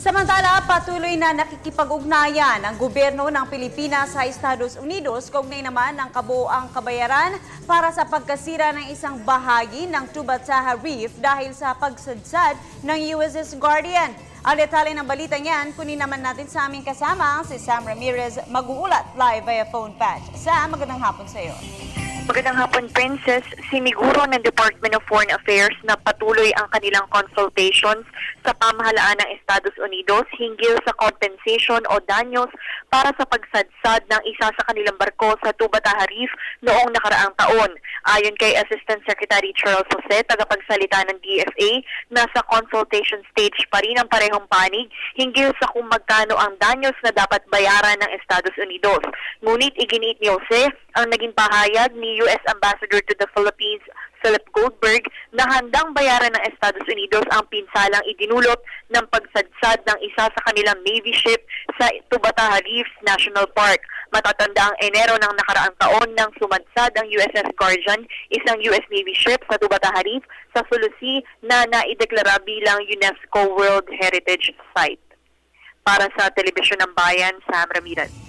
Samantala, patuloy na nakikipag-ugnayan ang gobyerno ng Pilipinas sa Estados Unidos kaugnay naman ng kabuoang kabayaran para sa pagkasira ng isang bahagi ng Tubataha Reef dahil sa pagsadsad ng USS Guardian. Ang detalye ng balita niyan, kunin naman natin sa aming kasama si Sam Ramirez, mag-uulat live via phone patch. Sam, magandang hapon sa iyo. Magandang hapon, Princess. Siniguro ng Department of Foreign Affairs na patuloy ang kanilang consultations sa pamahalaan ng Estados Unidos hinggil sa compensation o danyos para sa pagsadsad ng isa sa kanilang barko sa Tubataha Reef noong nakaraang taon. Ayon kay Assistant Secretary Charles Jose, tagapagsalita ng DFA, nasa consultation stage pa rin ang parehong panig hinggil sa kung magkano ang danyos na dapat bayaran ng Estados Unidos. Ngunit iginiit ni Jose ang naging pahayag ni U.S. Ambassador to the Philippines, Philip Goldberg, na handang bayaran ng Estados Unidos ang pinsalang idinulot ng pagsadsad ng isa sa kanilang Navy ship sa Tubataha Reef National Park. Matatanda ang Enero ng nakaraang taon nang sumadsad ang USS Guardian, isang US Navy ship sa Tubataha Reef sa Sulusi na naideklara bilang UNESCO World Heritage Site. Para sa Telebisyon ng Bayan, Sam Ramirez.